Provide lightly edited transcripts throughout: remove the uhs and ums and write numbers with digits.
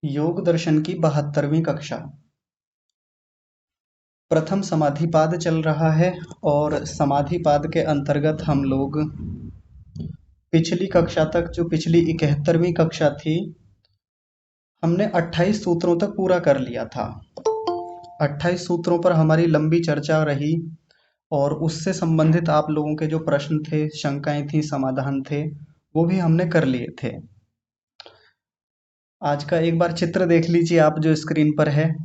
योग दर्शन की 72वीं कक्षा। प्रथम समाधिपाद चल रहा है और समाधिपाद के अंतर्गत हम लोग पिछली कक्षा तक, जो पिछली 71वीं कक्षा थी, हमने 28 सूत्रों तक पूरा कर लिया था। 28 सूत्रों पर हमारी लंबी चर्चा रही और उससे संबंधित आप लोगों के जो प्रश्न थे, शंकाएं थी, समाधान थे, वो भी हमने कर लिए थे। आज का एक बार चित्र देख लीजिए आप, जो स्क्रीन पर है।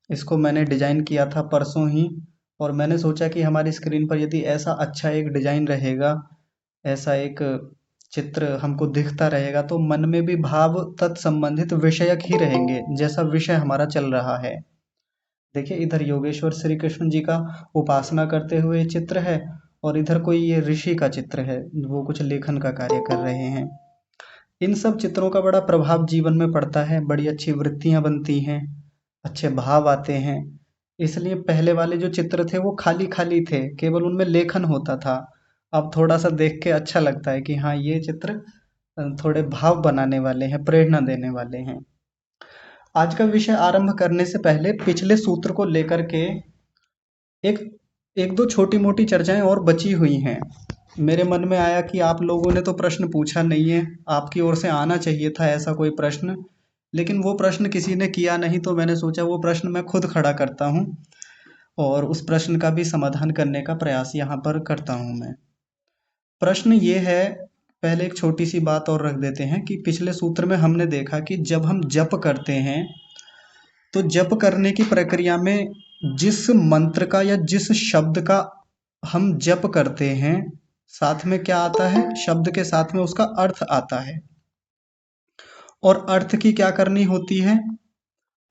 इसको मैंने डिजाइन किया था परसों ही, और मैंने सोचा कि हमारी स्क्रीन पर यदि ऐसा अच्छा एक डिजाइन रहेगा, ऐसा एक चित्र हमको दिखता रहेगा, तो मन में भी भाव तत्संबंधित विषयक ही रहेंगे, जैसा विषय हमारा चल रहा है। देखिए, इधर योगेश्वर श्री कृष्ण जी का उपासना करते हुए चित्र है, और इधर कोई ये ऋषि का चित्र है, वो कुछ लेखन का कार्य कर रहे हैं। इन सब चित्रों का बड़ा प्रभाव जीवन में पड़ता है, बड़ी अच्छी वृत्तियां बनती हैं, अच्छे भाव आते हैं। इसलिए पहले वाले जो चित्र थे वो खाली खाली थे, केवल उनमें लेखन होता था। अब थोड़ा सा देख के अच्छा लगता है कि हाँ, ये चित्र थोड़े भाव बनाने वाले हैं, प्रेरणा देने वाले हैं। आज का विषय आरंभ करने से पहले पिछले सूत्र को लेकर के एक एक दो छोटी मोटी चर्चाएं और बची हुई हैं। मेरे मन में आया कि आप लोगों ने तो प्रश्न पूछा नहीं है, आपकी ओर से आना चाहिए था ऐसा कोई प्रश्न, लेकिन वो प्रश्न किसी ने किया नहीं, तो मैंने सोचा वो प्रश्न मैं खुद खड़ा करता हूँ और उस प्रश्न का भी समाधान करने का प्रयास यहाँ पर करता हूँ मैं। प्रश्न ये है, पहले एक छोटी सी बात और रख देते हैं कि पिछले सूत्र में हमने देखा कि जब हम जप करते हैं, तो जप करने की प्रक्रिया में जिस मंत्र का या जिस शब्द का हम जप करते हैं, साथ में क्या आता है? शब्द के साथ में उसका अर्थ आता है। और अर्थ की क्या करनी होती है?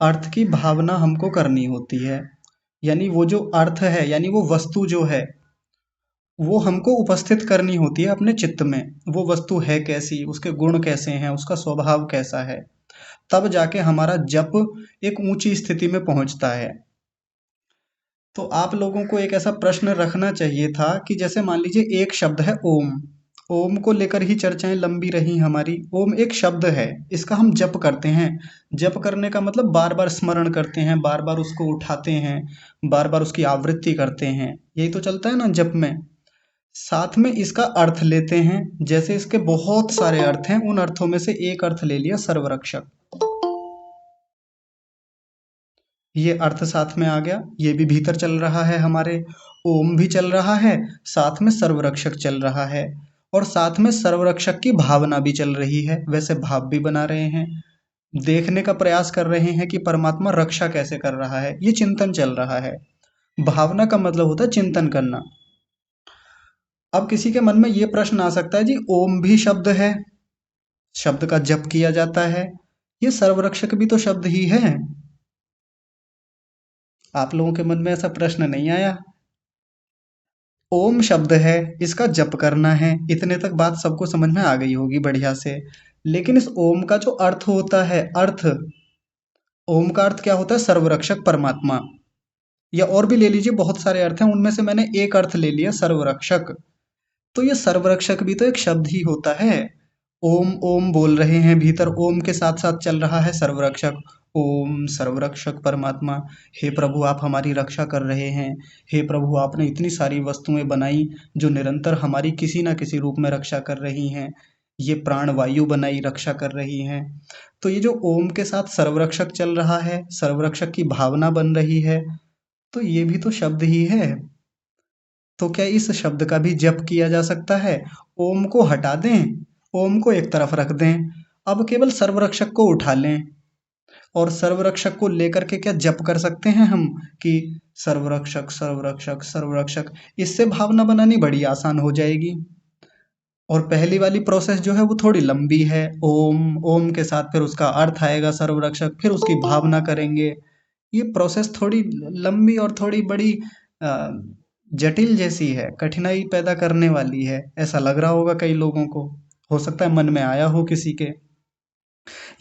अर्थ की भावना हमको करनी होती है। यानी वो जो अर्थ है, यानी वो वस्तु जो है, वो हमको उपस्थित करनी होती है अपने चित्त में। वो वस्तु है कैसी, उसके गुण कैसे हैं, उसका स्वभाव कैसा है, तब जाके हमारा जप एक ऊंची स्थिति में पहुंचता है। तो आप लोगों को एक ऐसा प्रश्न रखना चाहिए था कि जैसे मान लीजिए एक शब्द है ओम। ओम को लेकर ही चर्चाएं लंबी रही हमारी। ओम एक शब्द है, इसका हम जप करते हैं। जप करने का मतलब बार बार स्मरण करते हैं, बार बार उसको उठाते हैं, बार बार उसकी आवृत्ति करते हैं, यही तो चलता है ना जप में। साथ में इसका अर्थ लेते हैं, जैसे इसके बहुत सारे अर्थ हैं, उन अर्थों में से एक अर्थ ले लिया सर्वरक्षक। ये अर्थ साथ में आ गया, ये भी भीतर चल रहा है हमारे। ओम भी चल रहा है, साथ में सर्वरक्षक चल रहा है, और साथ में सर्वरक्षक की भावना भी चल रही है। वैसे भाव भी बना रहे हैं, देखने का प्रयास कर रहे हैं कि परमात्मा रक्षा कैसे कर रहा है, ये चिंतन चल रहा है। भावना का मतलब होता है चिंतन करना। अब किसी के मन में ये प्रश्न आ सकता है, जी ओम भी शब्द है, शब्द का जप किया जाता है, ये सर्वरक्षक भी तो शब्द ही है। आप लोगों के मन में ऐसा प्रश्न नहीं आया? ओम शब्द है, इसका जप करना है, इतने तक बात सबको समझ में आ गई होगी बढ़िया से। लेकिन इस ओम का जो अर्थ होता है, अर्थ, ओम का अर्थ क्या होता है? सर्वरक्षक परमात्मा। या और भी ले लीजिए, बहुत सारे अर्थ हैं, उनमें से मैंने एक अर्थ ले लिया सर्वरक्षक। तो ये सर्वरक्षक भी तो एक शब्द ही होता है। ओम ओम बोल रहे हैं, भीतर ओम के साथ साथ चल रहा है सर्वरक्षक। ओम सर्वरक्षक परमात्मा, हे प्रभु आप हमारी रक्षा कर रहे हैं। हे प्रभु आपने इतनी सारी वस्तुएं बनाई जो निरंतर हमारी किसी ना किसी रूप में रक्षा कर रही हैं। ये प्राण वायु बनाई, रक्षा कर रही हैं। तो ये जो ओम के साथ सर्वरक्षक चल रहा है, सर्वरक्षक की भावना बन रही है, तो ये भी तो शब्द ही है। तो क्या इस शब्द का भी जप किया जा सकता है? ओम को हटा दें, ओम को एक तरफ रख दें, अब केवल सर्वरक्षक को उठा लें, और सर्वरक्षक को लेकर के क्या जप कर सकते हैं हम कि सर्वरक्षक सर्वरक्षक सर्वरक्षक? इससे भावना बनानी बड़ी आसान हो जाएगी। और पहली वाली प्रोसेस जो है वो थोड़ी लंबी है। ओम, ओम के साथ फिर उसका अर्थ आएगा सर्वरक्षक, फिर उसकी भावना करेंगे। ये प्रोसेस थोड़ी लंबी और थोड़ी बड़ी अ, जटिल जैसी है, कठिनाई पैदा करने वाली है, ऐसा लग रहा होगा कई लोगों को। हो सकता है मन में आया हो किसी के,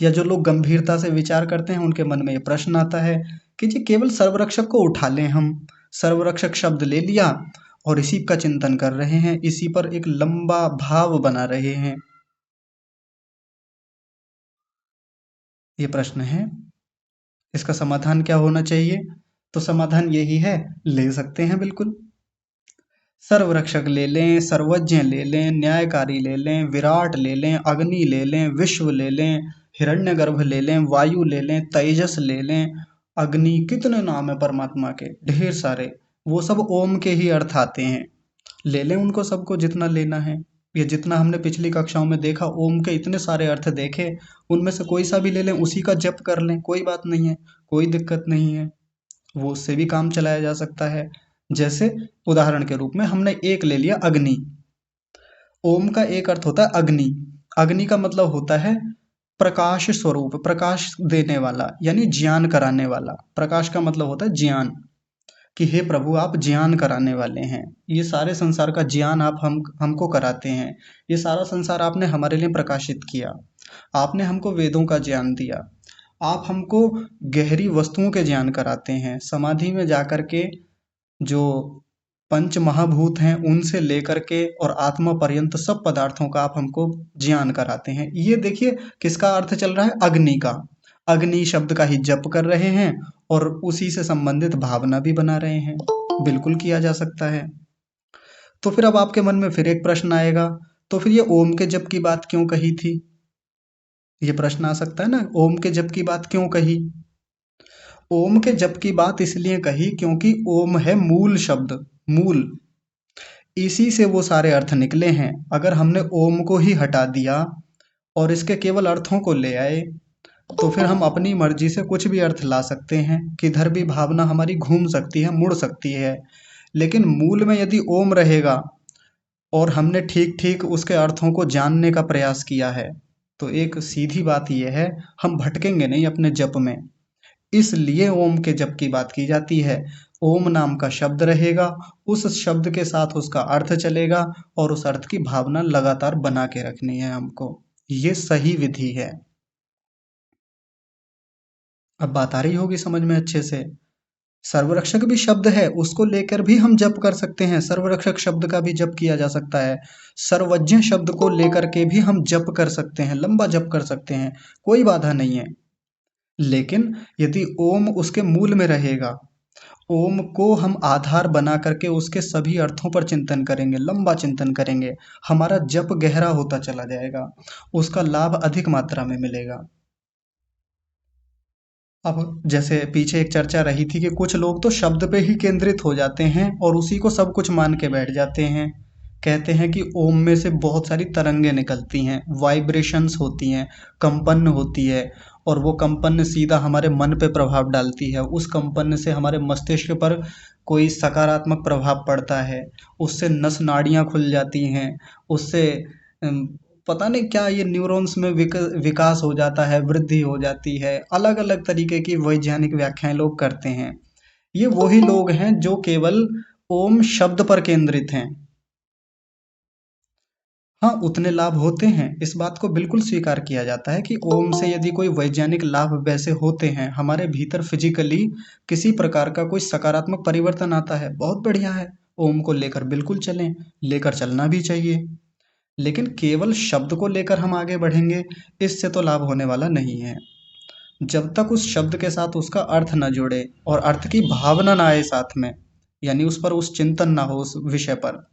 या जो लोग गंभीरता से विचार करते हैं उनके मन में ये प्रश्न आता है कि जी केवल सर्वरक्षक को उठा लें हम, सर्वरक्षक शब्द ले लिया और इसी का चिंतन कर रहे हैं, इसी पर एक लंबा भाव बना रहे हैं। ये प्रश्न है। इसका समाधान क्या होना चाहिए? तो समाधान यही है, ले सकते हैं बिल्कुल। सर्वरक्षक ले लें, सर्वज्ञ ले लें, न्यायकारी ले लें, विराट ले लें, अग्नि ले लें, विश्व ले लें, हिरण्यगर्भ ले लें, वायु ले लें, तेजस ले लें, अग्नि, कितने नाम है परमात्मा के, ढेर सारे। वो सब ओम के ही अर्थ आते हैं। ले लें उनको सबको, जितना लेना है। ये जितना हमने पिछली कक्षाओं में देखा, ओम के इतने सारे अर्थ देखे, उनमें से कोई सा भी ले लें, उसी का जप कर लें, कोई बात नहीं है, कोई दिक्कत नहीं है। वो उससे भी काम चलाया जा सकता है। जैसे उदाहरण के रूप में हमने एक ले लिया, अग्नि। ओम का एक अर्थ होता है अग्नि। अग्नि का मतलब होता है प्रकाश स्वरूप, प्रकाश देने वाला, यानी ज्ञान कराने वाला। प्रकाश का मतलब होता है ज्ञान, कि हे प्रभु आप ज्ञान कराने वाले हैं। ये सारे संसार का ज्ञान आप हमको कराते हैं। ये सारा संसार आपने हमारे लिए प्रकाशित किया। आपने हमको वेदों का ज्ञान दिया। आप हमको गहरी वस्तुओं के ज्ञान कराते हैं। समाधि में जाकर के जो पंच महाभूत हैं उनसे लेकर के और आत्मा पर्यंत सब पदार्थों का आप हमको ज्ञान कराते हैं। ये देखिए किसका अर्थ चल रहा है, अग्नि का। अग्नि शब्द का ही जप कर रहे हैं और उसी से संबंधित भावना भी बना रहे हैं। बिल्कुल किया जा सकता है। तो फिर अब आपके मन में फिर एक प्रश्न आएगा, तो फिर ये ओम के जप की बात क्यों कही थी? ये प्रश्न आ सकता है ना, ओम के जप की बात क्यों कही? ओम के जप की बात इसलिए कही क्योंकि ओम है मूल शब्द, मूल। इसी से वो सारे अर्थ निकले हैं। अगर हमने ओम को ही हटा दिया और इसके केवल अर्थों को ले आए, तो फिर हम अपनी मर्जी से कुछ भी अर्थ ला सकते हैं, किधर भी भावना हमारी घूम सकती है, मुड़ सकती है। लेकिन मूल में यदि ओम रहेगा और हमने ठीक ठीक उसके अर्थों को जानने का प्रयास किया है, तो एक सीधी बात यह है, हम भटकेंगे नहीं अपने जप में। इसलिए ओम के जप की बात की जाती है। ओम नाम का शब्द रहेगा, उस शब्द के साथ उसका अर्थ चलेगा और उस अर्थ की भावना लगातार बना के रखनी है हमको। ये सही विधि है। अब बात आ रही होगी समझ में अच्छे से। सर्वरक्षक भी शब्द है, उसको लेकर भी हम जप कर सकते हैं। सर्वरक्षक शब्द का भी जप किया जा सकता है। सर्वज्ञ शब्द को लेकर के भी हम जप कर सकते हैं, लंबा जप कर सकते हैं, कोई बाधा नहीं है। लेकिन यदि ओम उसके मूल में रहेगा, ओम को हम आधार बना करके उसके सभी अर्थों पर चिंतन करेंगे, लंबा चिंतन करेंगे, हमारा जप गहरा होता चला जाएगा, उसका लाभ अधिक मात्रा में मिलेगा। अब जैसे पीछे एक चर्चा रही थी कि कुछ लोग तो शब्द पे ही केंद्रित हो जाते हैं और उसी को सब कुछ मान के बैठ जाते हैं। कहते हैं कि ओम में से बहुत सारी तरंगें निकलती हैं, वाइब्रेशंस होती हैं, कंपन होती है, और वो कंपन सीधा हमारे मन पे प्रभाव डालती है। उस कंपन से हमारे मस्तिष्क पर कोई सकारात्मक प्रभाव पड़ता है, उससे नस नाड़ियाँ खुल जाती हैं, उससे अम, पता नहीं क्या ये न्यूरॉन्स में विकास हो जाता है, वृद्धि हो जाती है। अलग अलग तरीके की वैज्ञानिक व्याख्याएं लोग करते हैं। ये वही लोग हैं जो केवल ओम शब्द पर केंद्रित हैं। हाँ, उतने लाभ होते हैं, इस बात को बिल्कुल स्वीकार किया जाता है कि ओम से यदि कोई वैज्ञानिक लाभ वैसे होते हैं, हमारे भीतर फिजिकली किसी प्रकार का कोई सकारात्मक परिवर्तन आता है, बहुत बढ़िया है। ओम को लेकर बिल्कुल चलें, लेकर चलना भी चाहिए। लेकिन केवल शब्द को लेकर हम आगे बढ़ेंगे, इससे तो लाभ होने वाला नहीं है। जब तक उस शब्द के साथ उसका अर्थ न जुड़े और अर्थ की भावना ना आए साथ में, यानी उस पर उस चिंतन ना हो उस विषय पर।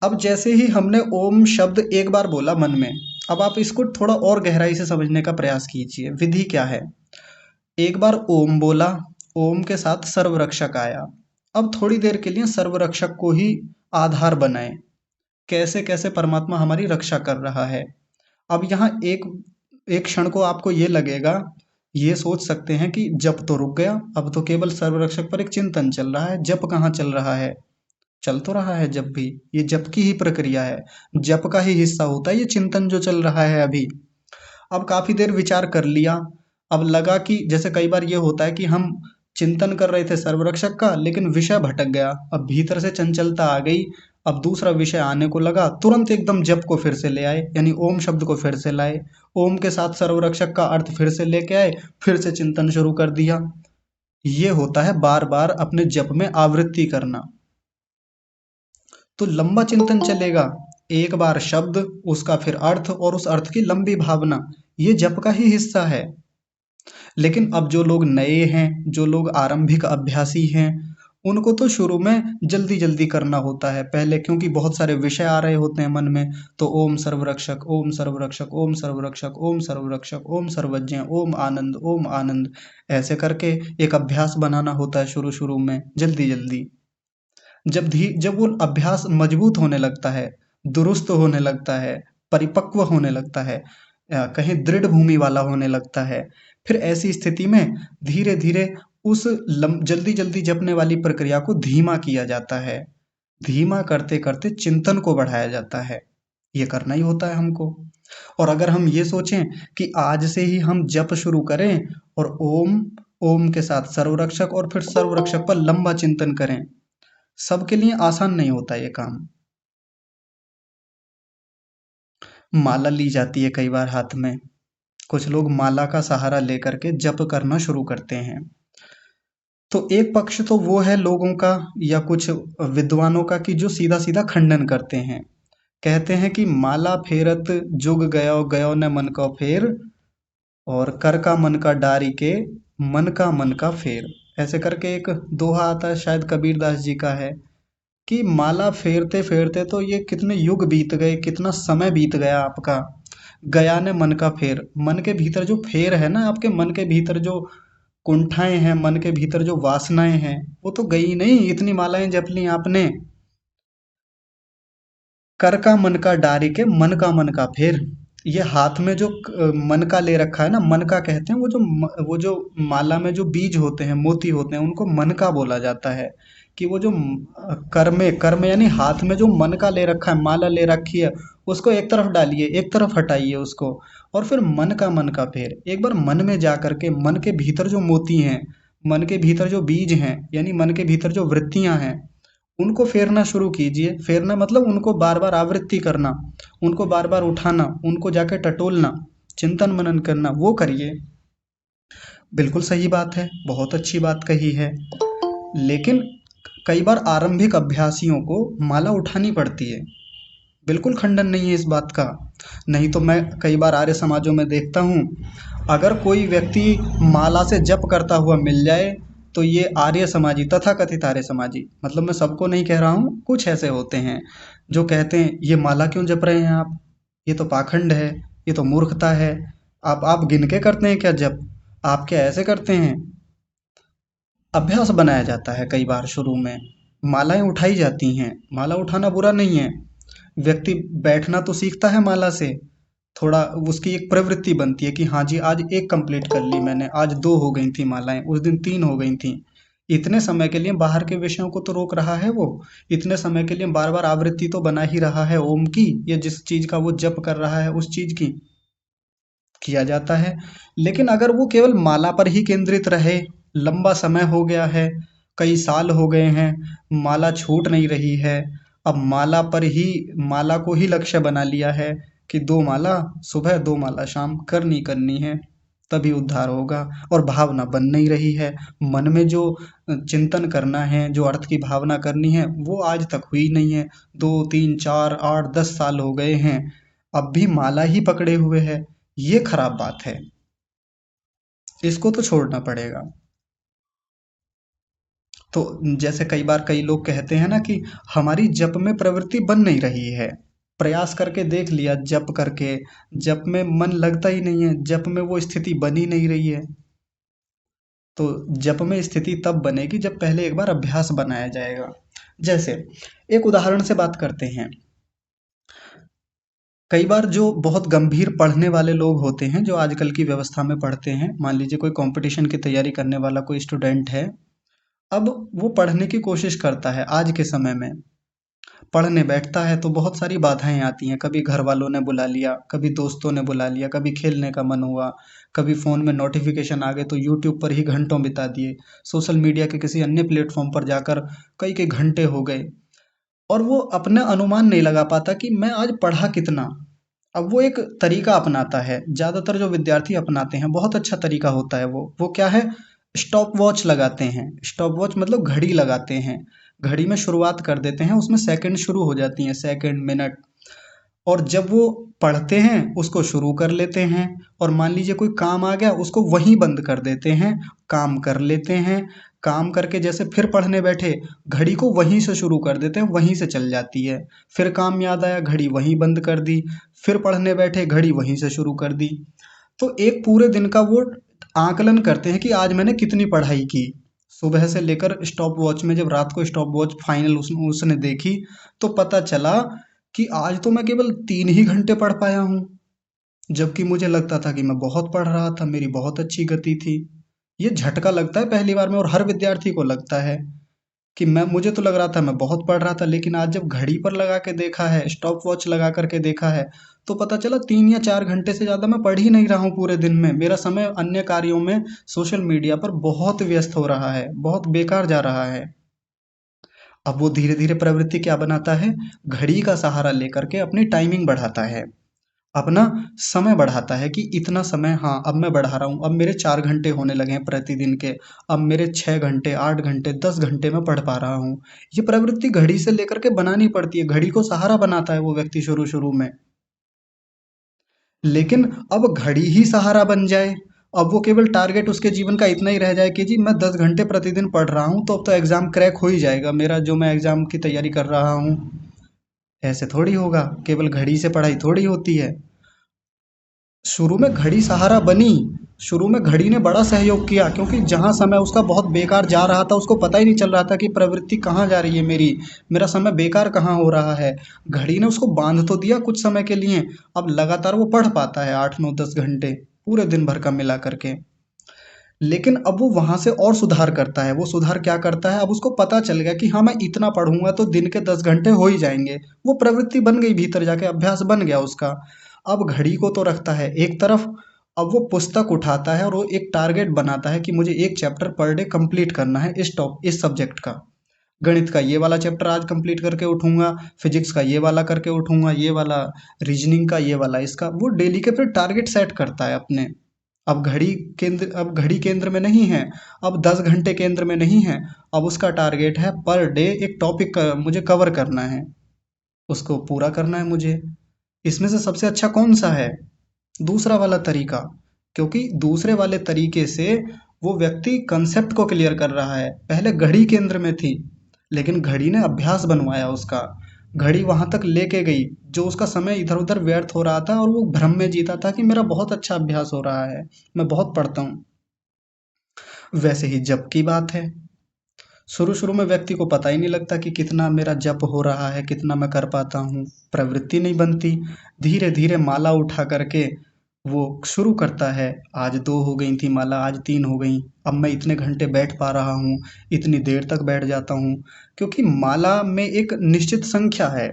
अब जैसे ही हमने ओम शब्द एक बार बोला मन में, अब आप इसको थोड़ा और गहराई से समझने का प्रयास कीजिए। विधि क्या है? एक बार ओम बोला, ओम के साथ सर्वरक्षक आया। अब थोड़ी देर के लिए सर्वरक्षक को ही आधार बनाएं, कैसे कैसे परमात्मा हमारी रक्षा कर रहा है। अब यहाँ एक एक क्षण को आपको ये लगेगा, ये सोच सकते हैं कि जप तो रुक गया, अब तो केवल सर्वरक्षक पर एक चिंतन चल रहा है, जप कहाँ चल रहा है? चल तो रहा है जप भी, ये जप की ही प्रक्रिया है, जप का ही हिस्सा होता है ये चिंतन जो चल रहा है अभी। अब काफी देर विचार कर लिया, अब लगा कि जैसे कई बार ये होता है कि हम चिंतन कर रहे थे सर्वरक्षक का, लेकिन विषय भटक गया, अब भीतर से चंचलता आ गई, अब दूसरा विषय आने को लगा, तुरंत एकदम जप को फिर से ले आए, यानी ओम शब्द को फिर से लाए, ओम के साथ सर्वरक्षक का अर्थ फिर से लेके आए, फिर से चिंतन शुरू कर दिया। ये होता है बार बार अपने जप में आवृत्ति करना। तो लंबा चिंतन चलेगा, एक बार शब्द, उसका फिर अर्थ और उस अर्थ की लंबी भावना, ये जप का ही हिस्सा है। लेकिन अब जो लोग नए हैं, जो लोग आरंभिक अभ्यासी हैं, उनको तो शुरू में जल्दी जल्दी करना होता है पहले, क्योंकि बहुत सारे विषय आ रहे होते हैं मन में। तो ओम सर्वरक्षक, ओम सर्वरक्षक, ओम सर्वरक्षक, ओम सर्वरक्षक, ओम सर्वज्ञ, ओम आनंद, ओम आनंद, ऐसे करके एक अभ्यास बनाना होता है शुरू शुरू में जल्दी जल्दी। जब वो अभ्यास मजबूत होने लगता है, दुरुस्त होने लगता है, परिपक्व होने लगता है, कहीं दृढ़ भूमि वाला होने लगता है, फिर ऐसी स्थिति में धीरे धीरे उस जल्दी जल्दी जपने वाली प्रक्रिया को धीमा किया जाता है। धीमा करते करते चिंतन को बढ़ाया जाता है। ये करना ही होता है हमको। और अगर हम ये सोचें कि आज से ही हम जप शुरू करें और ओम, ओम के साथ सर्वरक्षक और फिर सर्वरक्षक पर लंबा चिंतन करें, सबके लिए आसान नहीं होता ये काम। माला ली जाती है कई बार हाथ में। कुछ लोग माला का सहारा लेकर के जप करना शुरू करते हैं। तो एक पक्ष तो वो है लोगों का या कुछ विद्वानों का कि जो सीधा सीधा खंडन करते हैं। कहते हैं कि माला फेरत जुग गयो गयो न मन को फेर, और कर का मन का डारी के, मन का फेर। ऐसे करके एक दोहा आता है, शायद कबीरदास जी का है, कि माला फेरते फेरते तो ये कितने युग बीत गए, कितना समय बीत गया आपका। गया ने मन का फेर, मन के भीतर जो फेर है ना, आपके मन के भीतर जो कुंठाएं हैं, मन के भीतर जो वासनाएं हैं, वो तो गई नहीं। इतनी मालाएं जप ली आपने। कर का मन का डारी के, मन का फेर। ये हाथ में जो मन का ले रखा है ना, मन का कहते हैं वो जो माला में जो बीज होते हैं, मोती होते हैं, उनको मन का बोला जाता है। कि वो जो कर्म यानी हाथ में जो मन का ले रखा है, माला ले रखी है, उसको एक तरफ डालिए, एक तरफ हटाइए उसको, और फिर मन का फेर। एक बार मन में जा करके मन के भीतर जो मोती हैं, मन के भीतर जो बीज हैं, यानी मन के भीतर जो वृत्तियां हैं, उनको फेरना शुरू कीजिए। फेरना मतलब उनको बार बार आवृत्ति करना, उनको बार बार उठाना, उनको जाके टटोलना, चिंतन मनन करना, वो करिए। बिल्कुल सही बात है, बहुत अच्छी बात कही है। लेकिन कई बार आरंभिक अभ्यासियों को माला उठानी पड़ती है। बिल्कुल खंडन नहीं है इस बात का। नहीं तो मैं कई बार आर्य समाजों में देखता हूँ, अगर कोई व्यक्ति माला से जप करता हुआ मिल जाए, तो ये आर्य समाजी, तथाकथित आर्य समाजी, मतलब मैं सबको नहीं कह रहा हूँ, कुछ ऐसे होते हैं जो कहते हैं ये माला क्यों जप रहे हैं आप, ये तो पाखंड है, ये तो मूर्खता है। आप गिन के करते हैं क्या जप? आप क्या ऐसे करते हैं? अभ्यास बनाया जाता है कई बार शुरू में, मालाएं उठाई जाती हैं, माला उठाना बुरा नहीं है। व्यक्ति बैठना तो सीखता है माला से, थोड़ा उसकी एक प्रवृत्ति बनती है कि हाँ जी, आज एक कंप्लीट कर ली मैंने, आज दो हो गई थी मालाएं, उस दिन तीन हो गई थी। इतने समय के लिए बाहर के विषयों को तो रोक रहा है वो, इतने समय के लिए बार बार आवृत्ति तो बना ही रहा है ओम की, या जिस चीज का वो जप कर रहा है उस चीज की, किया जाता है। लेकिन अगर वो केवल माला पर ही केंद्रित रहे, लंबा समय हो गया है, कई साल हो गए हैं, माला छूट नहीं रही है, अब माला पर ही, माला को ही लक्ष्य बना लिया है कि दो माला सुबह, दो माला शाम करनी करनी है, तभी उद्धार होगा, और भावना बन नहीं रही है। मन में जो चिंतन करना है, जो अर्थ की भावना करनी है, वो आज तक हुई नहीं है। 2 3 4 8 10 साल हो गए हैं, अब भी माला ही पकड़े हुए है। ये खराब बात है, इसको तो छोड़ना पड़ेगा। तो जैसे कई बार कई लोग कहते हैं ना कि हमारी जप में प्रवृत्ति बन नहीं रही है, प्रयास करके देख लिया जप करके, जप में मन लगता ही नहीं है, जप में वो स्थिति बन ही नहीं रही है। तो जप में स्थिति तब बनेगी जब पहले एक बार अभ्यास बनाया जाएगा। जैसे एक उदाहरण से बात करते हैं। कई बार जो बहुत गंभीर पढ़ने वाले लोग होते हैं, जो आजकल की व्यवस्था में पढ़ते हैं, मान लीजिए कोई कंपटीशन की तैयारी करने वाला कोई स्टूडेंट है, अब वो पढ़ने की कोशिश करता है, आज के समय में पढ़ने बैठता है तो बहुत सारी बाधाएं आती हैं। कभी घर वालों ने बुला लिया, कभी दोस्तों ने बुला लिया, कभी खेलने का मन हुआ, कभी फ़ोन में नोटिफिकेशन आ गए तो यूट्यूब पर ही घंटों बिता दिए, सोशल मीडिया के किसी अन्य प्लेटफॉर्म पर जाकर कई कई घंटे हो गए, और वो अपना अनुमान नहीं लगा पाता कि मैं आज पढ़ा कितना। अब वो एक तरीका अपनाता है, ज़्यादातर जो विद्यार्थी अपनाते हैं, बहुत अच्छा तरीका होता है वो क्या है, स्टॉप वॉच लगाते हैं। स्टॉप वॉच मतलब घड़ी लगाते हैं, घड़ी में शुरुआत कर देते हैं, उसमें सेकंड शुरू हो जाती हैं, सेकंड, मिनट, और जब वो पढ़ते हैं उसको शुरू कर लेते हैं, और मान लीजिए कोई काम आ गया उसको वहीं बंद कर देते हैं, काम कर लेते हैं, काम करके जैसे फिर पढ़ने बैठे घड़ी को वहीं से शुरू कर देते हैं, वहीं से चल जाती है। फिर काम याद आया, घड़ी वहीं बंद कर दी, फिर पढ़ने बैठे घड़ी वहीं से शुरू कर दी। तो एक पूरे दिन का वो आकलन करते हैं कि आज मैंने कितनी पढ़ाई की। सुबह से लेकर स्टॉप वॉच में जब रात को स्टॉप वॉच फाइनल उसने देखी, तो पता चला कि आज तो मैं केवल 3 ही घंटे पढ़ पाया हूँ, जबकि मुझे लगता था कि मैं बहुत पढ़ रहा था, मेरी बहुत अच्छी गति थी। ये झटका लगता है पहली बार में, और हर विद्यार्थी को लगता है कि मुझे तो लग रहा था मैं बहुत पढ़ रहा था, लेकिन आज जब घड़ी पर लगा के देखा है, स्टॉप वॉच लगा करके देखा है, तो पता चला 3 या 4 घंटे से ज़्यादा मैं पढ़ ही नहीं रहा हूँ पूरे दिन में। मेरा समय अन्य कार्यों में, सोशल मीडिया पर बहुत व्यस्त हो रहा है, बहुत बेकार जा रहा है। अब वो धीरे धीरे प्रवृत्ति क्या बनाता है, घड़ी का सहारा लेकर के अपनी टाइमिंग बढ़ाता है, अपना समय बढ़ाता है कि इतना समय, हाँ अब मैं बढ़ा रहा हूँ, अब मेरे 4 घंटे होने लगे हैं प्रतिदिन के, अब मेरे 6 घंटे, 8 घंटे, 10 घंटे में पढ़ पा रहा हूँ। ये प्रवृत्ति घड़ी से लेकर के बनानी पड़ती है, घड़ी को सहारा बनाता है वो व्यक्ति शुरू शुरू में। लेकिन अब घड़ी ही सहारा बन जाए, अब वो केवल टारगेट उसके जीवन का इतना ही रह जाए कि जी मैं 10 घंटे प्रतिदिन पढ़ रहा हूँ, तो अब तो एग्जाम क्रैक हो ही जाएगा मेरा, जो मैं एग्जाम की तैयारी कर रहा हूँ। ऐसे थोड़ी होगा, केवल घड़ी से पढ़ाई थोड़ी होती है। शुरू में घड़ी सहारा बनी, शुरू में घड़ी ने बड़ा सहयोग किया, क्योंकि जहाँ समय उसका बहुत बेकार जा रहा था उसको पता ही नहीं चल रहा था कि प्रवृत्ति कहाँ जा रही है मेरी, मेरा समय बेकार कहाँ हो रहा है। घड़ी ने उसको बांध तो दिया कुछ समय के लिए, अब लगातार वो पढ़ पाता है 8 9 10 घंटे पूरे दिन भर का मिला करके। लेकिन अब वो वहां से और सुधार करता है, वो सुधार क्या करता है, अब उसको पता चल गया कि हाँ मैं इतना पढ़ूंगा तो दिन के 10 घंटे हो ही जाएंगे। वो प्रवृत्ति बन गई, भीतर जाके अभ्यास बन गया उसका। अब घड़ी को तो रखता है एक तरफ, अब वो पुस्तक उठाता है और वो एक टारगेट बनाता है कि मुझे एक चैप्टर पर डे कंप्लीट करना है इस सब्जेक्ट का। गणित का ये वाला चैप्टर आज कंप्लीट करके उठूंगा, फिजिक्स का ये वाला करके उठूंगा, ये वाला रीजनिंग का ये वाला, इसका वो डेली के फिर टारगेट सेट करता है अपने। अब घड़ी केंद्र में नहीं है, अब 10 घंटे केंद्र में नहीं है, अब उसका टारगेट है पर डे एक टॉपिक मुझे कवर करना है, उसको पूरा करना है मुझे। इसमें से सबसे अच्छा कौन सा है, दूसरा वाला तरीका, क्योंकि दूसरे वाले तरीके से वो व्यक्ति कंसेप्ट को क्लियर कर रहा है। पहले घड़ी केंद्र में थी, लेकिन घड़ी ने अभ्यास बनवाया उसका, घड़ी वहां तक लेके गई, जो उसका समय इधर उधर व्यर्थ हो रहा था और वो भ्रम में जीता था कि मेरा बहुत अच्छा अभ्यास हो रहा है, मैं बहुत पढ़ता हूँ। वैसे ही जप की बात है, शुरू शुरू में व्यक्ति को पता ही नहीं लगता कि कितना मेरा जप हो रहा है, कितना मैं कर पाता हूँ, प्रवृत्ति नहीं बनती। धीरे धीरे माला उठा करके वो शुरू करता है, आज 2 हो गई थी माला, आज 3 हो गई, अब मैं इतने घंटे बैठ पा रहा हूँ, इतनी देर तक बैठ जाता हूँ। क्योंकि माला में एक निश्चित संख्या है,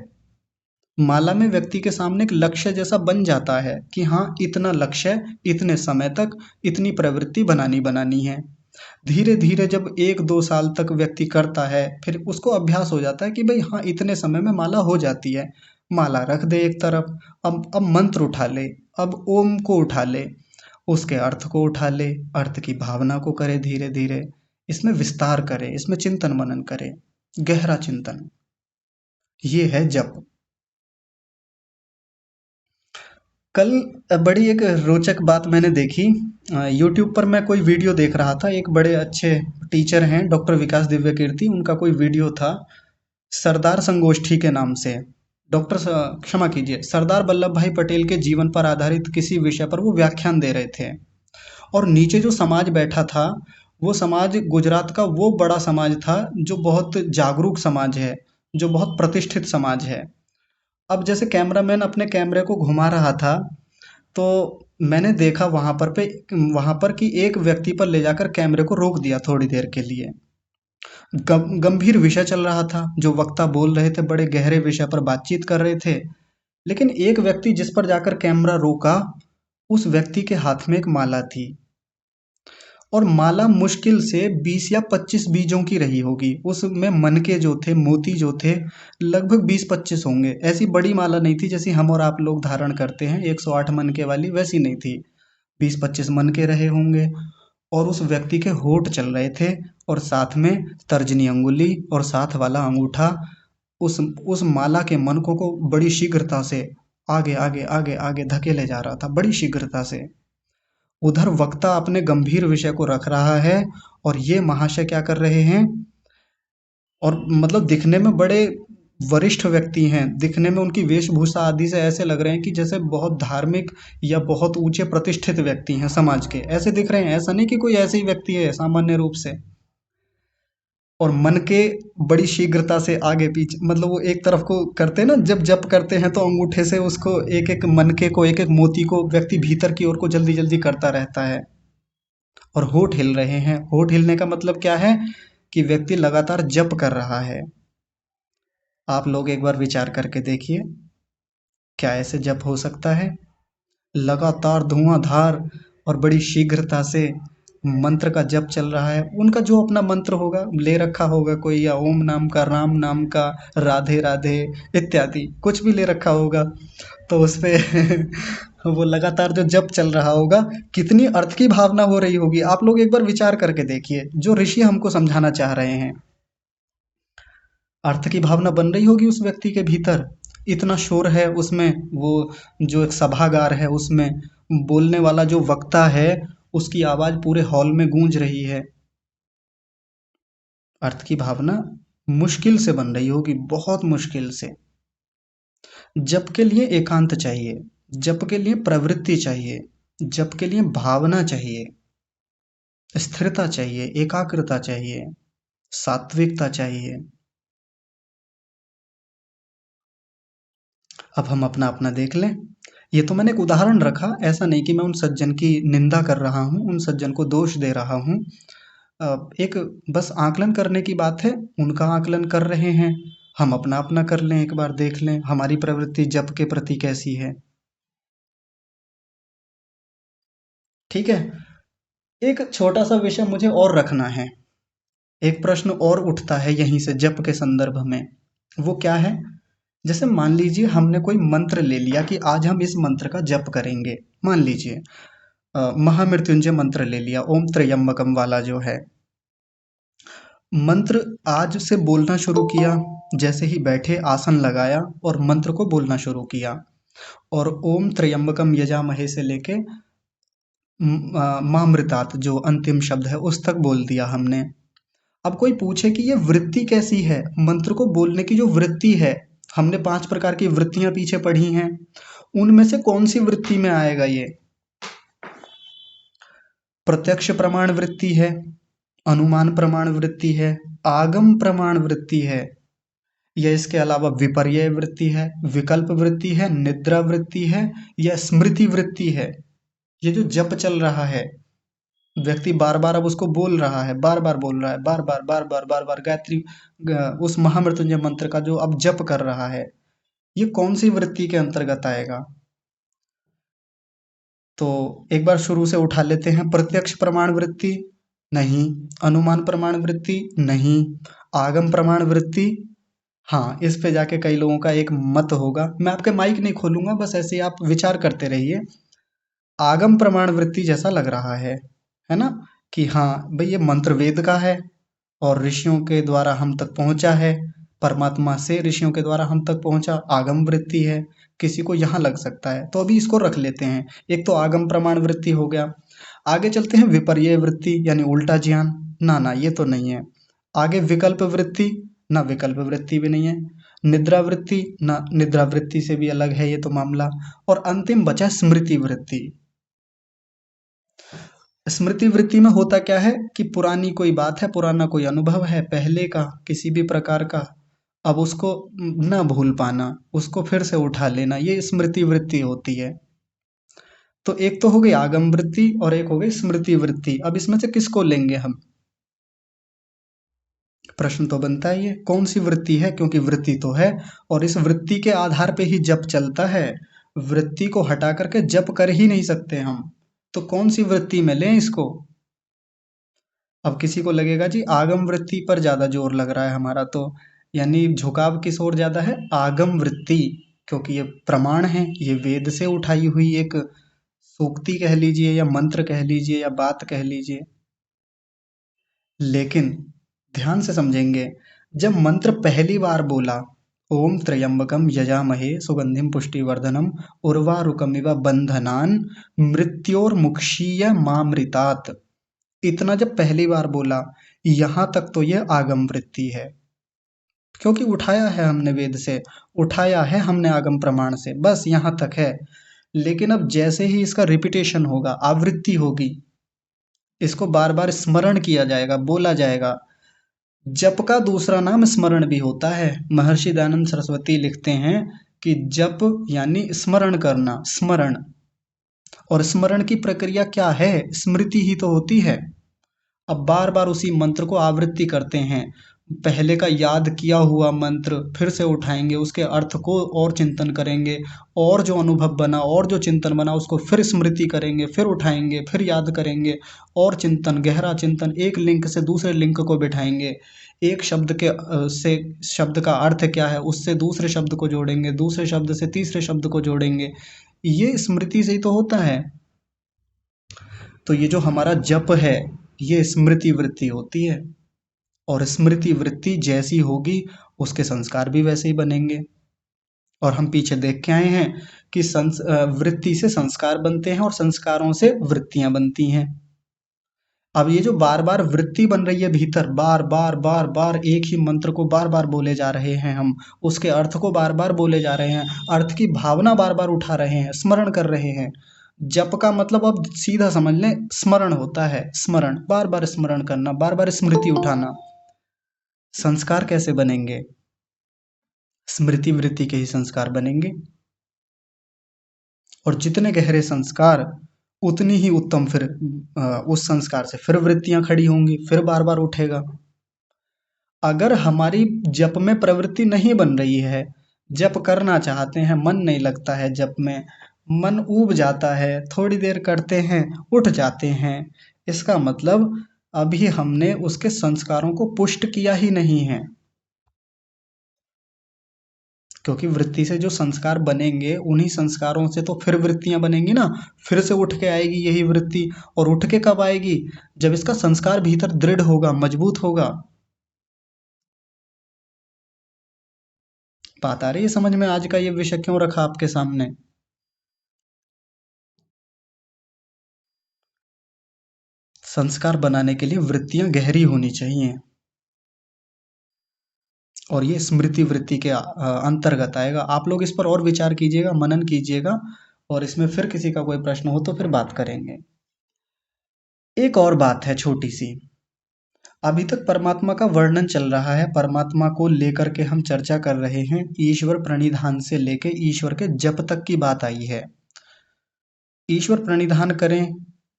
माला में व्यक्ति के सामने एक लक्ष्य जैसा बन जाता है कि हाँ इतना लक्ष्य, इतने समय तक इतनी प्रवृत्ति बनानी बनानी है। धीरे धीरे जब 1 2 साल तक व्यक्ति करता है, फिर उसको अभ्यास हो जाता है कि भाई हाँ इतने समय में माला हो जाती है। माला रख दे एक तरफ, अब मंत्र उठा ले, अब ओम को उठा ले, उसके अर्थ को उठा ले, अर्थ की भावना को करे, धीरे धीरे इसमें विस्तार करे, इसमें चिंतन मनन करे, गहरा चिंतन। ये है जप। कल बड़ी एक रोचक बात मैंने देखी, यूट्यूब पर मैं कोई वीडियो देख रहा था, एक बड़े अच्छे टीचर हैं डॉक्टर विकास दिव्य कीर्ति, उनका कोई वीडियो था सरदार संगोष्ठी के नाम से। क्षमा कीजिए, सरदार वल्लभ भाई पटेल के जीवन पर आधारित किसी विषय पर वो व्याख्यान दे रहे थे, और नीचे जो समाज बैठा था, वो समाज गुजरात का वो बड़ा समाज था जो बहुत जागरूक समाज है, जो बहुत प्रतिष्ठित समाज है। अब जैसे कैमरामैन अपने कैमरे को घुमा रहा था, तो मैंने देखा वहां पर कि एक व्यक्ति पर ले जाकर कैमरे को रोक दिया थोड़ी देर के लिए। गंभीर विषय चल रहा था, जो वक्ता बोल रहे थे बड़े गहरे विषय पर बातचीत कर रहे थे, लेकिन एक व्यक्ति जिस पर जाकर कैमरा रोका, उस व्यक्ति के हाथ में एक माला थी, और माला मुश्किल से 20 या 25 बीजों की रही होगी। उसमें मन के जो थे, मोती जो थे, लगभग 20 25 होंगे। ऐसी बड़ी माला नहीं थी जैसी हम और आप लोग धारण करते हैं, 108 मन के वाली, वैसी नहीं थी। 20 25 मन के रहे होंगे। और उस व्यक्ति के होठ चल रहे थे, और साथ में तर्जनी अंगुली और साथ वाला अंगूठा उस माला के मनकों को बड़ी शीघ्रता से आगे आगे आगे आगे धकेले जा रहा था बड़ी शीघ्रता से। उधर वक्ता अपने गंभीर विषय को रख रहा है और ये महाशय क्या कर रहे हैं, और मतलब दिखने में बड़े वरिष्ठ व्यक्ति हैं, दिखने में उनकी वेशभूषा आदि से ऐसे लग रहे हैं कि जैसे बहुत धार्मिक या बहुत ऊंचे प्रतिष्ठित व्यक्ति हैं समाज के, ऐसे दिख रहे हैं। ऐसा नहीं कि कोई ऐसे ही व्यक्ति है सामान्य रूप से। और मन के बड़ी शीघ्रता से आगे पीछे, मतलब वो एक तरफ को करते हैं ना, जब जप करते हैं तो अंगूठे से उसको एक एक मन के को एक एक मोती को व्यक्ति भीतर की ओर को जल्दी जल्दी करता रहता है। और होठ हिल रहे हैं। होठ हिलने का मतलब क्या है कि व्यक्ति लगातार जप कर रहा है। आप लोग एक बार विचार करके देखिए, क्या ऐसे जप हो सकता है? लगातार धुआंधार और बड़ी शीघ्रता से मंत्र का जप चल रहा है। उनका जो अपना मंत्र होगा ले रखा होगा कोई, या ओम नाम का, राम नाम का, राधे राधे इत्यादि कुछ भी ले रखा होगा, तो उस पे वो लगातार जो जप चल रहा होगा, कितनी अर्थ की भावना हो रही होगी। आप लोग एक बार विचार करके देखिए, जो ऋषि हमको समझाना चाह रहे हैं, अर्थ की भावना बन रही होगी उस व्यक्ति के भीतर। इतना शोर है उसमें, वो जो एक सभागार है उसमें बोलने वाला जो वक्ता है, उसकी आवाज पूरे हॉल में गूंज रही है। अर्थ की भावना मुश्किल से बन रही होगी, बहुत मुश्किल से। जप के लिए एकांत चाहिए, जप के लिए प्रवृत्ति चाहिए, जप के लिए भावना चाहिए, स्थिरता चाहिए, एकाग्रता चाहिए, सात्विकता चाहिए। अब हम अपना अपना देख लें। ये तो मैंने एक उदाहरण रखा, ऐसा नहीं कि मैं उन सज्जन की निंदा कर रहा हूँ, उन सज्जन को दोष दे रहा हूँ। एक बस आकलन करने की बात है, उनका आकलन कर रहे हैं, हम अपना अपना कर लें, एक बार देख लें हमारी प्रवृत्ति जप के प्रति कैसी है। ठीक है। एक छोटा सा विषय मुझे और रखना है, एक प्रश्न और उठता है यहीं से जप के संदर्भ में। वो क्या है? जैसे मान लीजिए हमने कोई मंत्र ले लिया कि आज हम इस मंत्र का जप करेंगे। मान लीजिए महामृत्युंजय मंत्र ले लिया, ओम त्र्यंबकम वाला जो है मंत्र। आज से बोलना शुरू किया, जैसे ही बैठे आसन लगाया और मंत्र को बोलना शुरू किया, और ओम त्र्यंबकम यजामहे से लेके मामृतात जो अंतिम शब्द है उस तक बोल दिया हमने। अब कोई पूछे कि ये वृत्ति कैसी है, मंत्र को बोलने की जो वृत्ति है, हमने 5 प्रकार की वृत्तियां पीछे पढ़ी हैं, उनमें से कौन सी वृत्ति में आएगा ये? प्रत्यक्ष प्रमाण वृत्ति है, अनुमान प्रमाण वृत्ति है, आगम प्रमाण वृत्ति है, या इसके अलावा विपर्यय वृत्ति है, विकल्प वृत्ति है, निद्रा वृत्ति है, या स्मृति वृत्ति है? ये जो जप चल रहा है, व्यक्ति बार बार अब उसको बोल रहा है, बार बार बोल रहा है, बार बार बार बार बार बार गायत्री उस महामृत्युंजय मंत्र का जो अब जप कर रहा है, ये कौन सी वृत्ति के अंतर्गत आएगा? तो एक बार शुरू से उठा लेते हैं। प्रत्यक्ष प्रमाण वृत्ति नहीं, अनुमान प्रमाण वृत्ति नहीं, आगम प्रमाण वृत्ति हाँ, इस पे जाके कई लोगों का एक मत होगा। मैं आपके माइक नहीं खोलूंगा, बस ऐसे ही आप विचार करते रहिए। आगम प्रमाण वृत्ति जैसा लग रहा है ना, कि हाँ भाई ये मंत्र वेद का है और ऋषियों के द्वारा हम तक पहुंचा है, परमात्मा से ऋषियों के द्वारा हम तक पहुंचा, आगम वृत्ति है। किसी को यहाँ लग सकता है, तो अभी इसको रख लेते हैं। एक तो आगम प्रमाण वृत्ति हो गया। आगे चलते हैं विपर्यय वृत्ति, यानी उल्टा ज्ञान। ना ना, ये तो नहीं है। आगे विकल्प वृत्ति, ना विकल्प वृत्ति भी नहीं है। निद्रा वृत्ति, ना निद्रा वृत्ति से भी अलग है ये तो मामला। और अंतिम बचा स्मृति वृत्ति। स्मृति वृत्ति में होता क्या है कि पुरानी कोई बात है, पुराना कोई अनुभव है पहले का किसी भी प्रकार का, अब उसको न भूल पाना, उसको फिर से उठा लेना, ये स्मृति वृत्ति होती है। तो एक तो हो गई आगम वृत्ति और एक हो गई स्मृति वृत्ति। अब इसमें से किसको लेंगे हम? प्रश्न तो बनता ही है कौन सी वृत्ति है, क्योंकि वृत्ति तो है और इस वृत्ति के आधार पे ही जप चलता है। वृत्ति को हटा करके जप कर ही नहीं सकते हम, तो कौन सी वृत्ति में लें इसको? अब किसी को लगेगा जी आगम वृत्ति पर ज्यादा जोर लग रहा है हमारा, तो यानी झुकाव किस ओर ज्यादा है? आगम वृत्ति, क्योंकि ये प्रमाण है, ये वेद से उठाई हुई एक सूक्ति कह लीजिए या मंत्र कह लीजिए या बात कह लीजिए। लेकिन ध्यान से समझेंगे, जब मंत्र पहली बार बोला ओम त्र्यंबकम यजामहे सुगंधिम पुष्टिवर्धनम उर्वारुकमिव बंधनान मृत्योर्मुक्षीय मामृतात्। इतना जब पहली बार बोला, यहां तक तो ये आगम वृत्ति है, क्योंकि उठाया है हमने वेद से, उठाया है हमने आगम प्रमाण से, बस यहां तक है। लेकिन अब जैसे ही इसका रिपीटेशन होगा, आवृत्ति होगी, इसको बार बार स्मरण किया जाएगा, बोला जाएगा। जप का दूसरा नाम स्मरण भी होता है। महर्षि दयानंद सरस्वती लिखते हैं कि जप यानी स्मरण करना, स्मरण। और स्मरण की प्रक्रिया क्या है? स्मृति ही तो होती है। अब बार बार उसी मंत्र को आवृत्ति करते हैं। पहले का याद किया हुआ मंत्र फिर से उठाएंगे, उसके अर्थ को और चिंतन करेंगे, और जो अनुभव बना और जो चिंतन बना उसको फिर स्मृति करेंगे, फिर उठाएंगे, फिर याद करेंगे, और चिंतन, गहरा चिंतन, एक लिंक से दूसरे लिंक को बिठाएंगे, एक शब्द के से शब्द का अर्थ क्या है उससे दूसरे शब्द को जोड़ेंगे, दूसरे शब्द से तीसरे शब्द को जोड़ेंगे। ये स्मृति से ही तो होता है। तो ये जो हमारा जप है, ये स्मृति वृत्ति होती है। और स्मृति वृत्ति जैसी होगी, उसके संस्कार भी वैसे ही बनेंगे। और हम पीछे देख के आए हैं कि वृत्ति से संस्कार बनते हैं और संस्कारों से वृत्तियां बनती हैं। अब ये जो बार बार वृत्ति बन रही है भीतर, बार बार बार बार एक ही मंत्र को बार बार बोले जा रहे हैं हम, उसके अर्थ को बार बार बोले जा रहे हैं, अर्थ की भावना बार बार उठा रहे हैं, स्मरण कर रहे हैं। जप का मतलब अब सीधा समझ लें, स्मरण होता है। स्मरण, बार बार स्मरण करना, बार बार स्मृति उठाना। संस्कार कैसे बनेंगे? स्मृति वृत्ति के ही संस्कार बनेंगे। और जितने गहरे संस्कार, उतनी ही उत्तम फिर उस संस्कार से फिर वृत्तियां खड़ी होंगी, फिर बार बार उठेगा। अगर हमारी जप में प्रवृत्ति नहीं बन रही है, जप करना चाहते हैं, मन नहीं लगता है जप में, मन ऊब जाता है, थोड़ी देर करते हैं उठ जाते हैं, इसका मतलब अभी हमने उसके संस्कारों को पुष्ट किया ही नहीं है। क्योंकि वृत्ति से जो संस्कार बनेंगे, उन्हीं संस्कारों से तो फिर वृत्तियां बनेंगी ना, फिर से उठ के आएगी यही वृत्ति। और उठ के कब आएगी? जब इसका संस्कार भीतर दृढ़ होगा, मजबूत होगा। बात आ रही है समझ में? आज का ये विषय क्यों रखा आपके सामने? संस्कार बनाने के लिए वृत्तियां गहरी होनी चाहिए, और ये स्मृति वृत्ति के अंतर्गत आएगा। आप लोग इस पर और विचार कीजिएगा, मनन कीजिएगा, और इसमें फिर किसी का कोई प्रश्न हो तो फिर बात करेंगे। एक और बात है छोटी सी। अभी तक परमात्मा का वर्णन चल रहा है, परमात्मा को लेकर के हम चर्चा कर रहे हैं। ईश्वर प्रणिधान से लेके ईश्वर के जप तक की बात आई है। ईश्वर प्रणिधान करें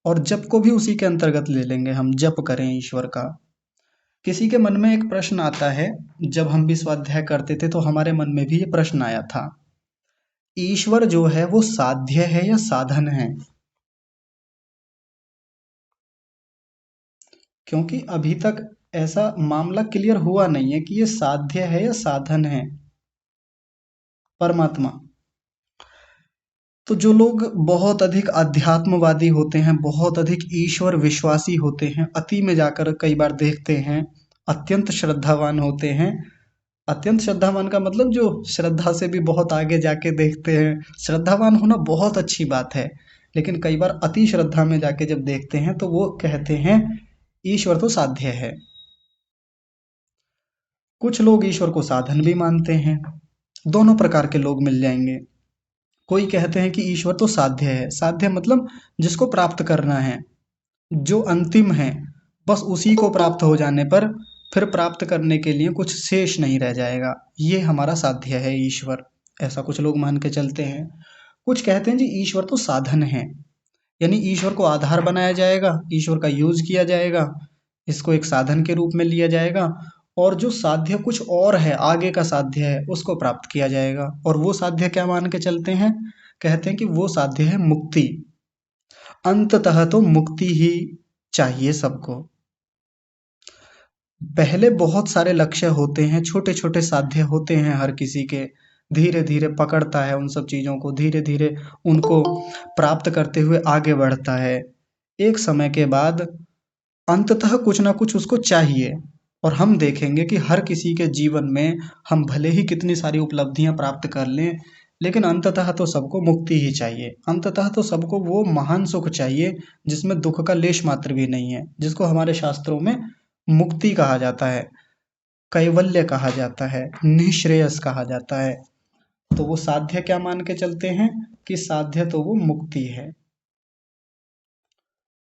और जप को भी उसी के अंतर्गत ले लेंगे, हम जप करें ईश्वर का। किसी के मन में एक प्रश्न आता है, जब हम भी स्वाध्याय करते थे तो हमारे मन में भी ये प्रश्न आया था, ईश्वर जो है वो साध्य है या साधन है? क्योंकि अभी तक ऐसा मामला क्लियर हुआ नहीं है कि ये साध्य है या साधन है परमात्मा। तो जो लोग बहुत अधिक अध्यात्मवादी होते हैं, बहुत अधिक ईश्वर विश्वासी होते हैं, अति में जाकर कई बार देखते हैं, अत्यंत श्रद्धावान होते हैं। अत्यंत श्रद्धावान का मतलब जो श्रद्धा से भी बहुत आगे जाके देखते हैं। श्रद्धावान होना बहुत अच्छी बात है, लेकिन कई बार अति श्रद्धा में जाके जब देखते हैं तो वो कहते हैं ईश्वर तो साध्य है। कुछ लोग ईश्वर को साधन भी मानते हैं। दोनों प्रकार के लोग मिल जाएंगे। कोई कहते हैं कि ईश्वर तो साध्य है। साध्य मतलब जिसको प्राप्त करना है, जो अंतिम है, बस उसी को प्राप्त हो जाने पर फिर प्राप्त करने के लिए कुछ शेष नहीं रह जाएगा, ये हमारा साध्य है ईश्वर। ऐसा कुछ लोग मान के चलते हैं। कुछ कहते हैं जी ईश्वर तो साधन है, यानी ईश्वर को आधार बनाया जाएगा, ईश्वर का यूज किया जाएगा, इसको एक साधन के रूप में लिया जाएगा, और जो साध्य कुछ और है, आगे का साध्य है, उसको प्राप्त किया जाएगा। और वो साध्य क्या मान के चलते हैं? कहते हैं कि वो साध्य है मुक्ति। अंततः तो मुक्ति ही चाहिए सबको। पहले बहुत सारे लक्ष्य होते हैं, छोटे छोटे साध्य होते हैं हर किसी के। धीरे धीरे पकड़ता है उन सब चीजों को, धीरे धीरे उनको प्राप्त करते हुए आगे बढ़ता है। एक समय के बाद अंततः कुछ ना कुछ उसको चाहिए। और हम देखेंगे कि हर किसी के जीवन में हम भले ही कितनी सारी उपलब्धियां प्राप्त कर लें, लेकिन अंततः तो सबको मुक्ति ही चाहिए। अंततः तो सबको वो महान सुख चाहिए जिसमें दुख का लेश मात्र भी नहीं है, जिसको हमारे शास्त्रों में मुक्ति कहा जाता है, कैवल्य कहा जाता है, निःश्रेयस कहा जाता है। तो वो साध्य क्या मान के चलते हैं कि साध्य तो वो मुक्ति है।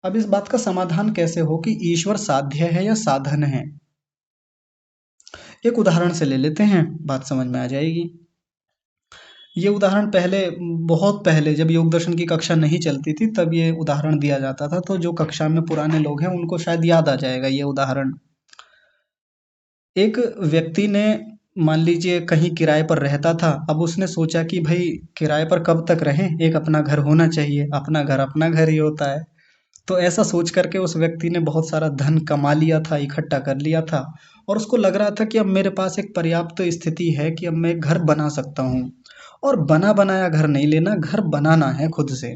अब इस बात का समाधान कैसे हो कि ईश्वर साध्य है या साधन है? एक उदाहरण से ले लेते हैं, बात समझ में आ जाएगी। ये उदाहरण पहले, बहुत पहले जब योग दर्शन की कक्षा नहीं चलती थी तब ये उदाहरण दिया जाता था, तो जो कक्षा में पुराने लोग हैं उनको शायद याद आ जाएगा ये उदाहरण। एक व्यक्ति ने, मान लीजिए कहीं किराए पर रहता था, अब उसने सोचा कि भाई किराए पर कब तक रहें, एक अपना घर होना चाहिए, अपना घर ही होता है। तो ऐसा सोच करके उस व्यक्ति ने बहुत सारा धन कमा लिया था, इकट्ठा कर लिया था, और उसको लग रहा था कि अब मेरे पास एक पर्याप्त स्थिति है कि अब मैं एक घर बना सकता हूँ। और बना बनाया घर नहीं लेना, घर बनाना है खुद से,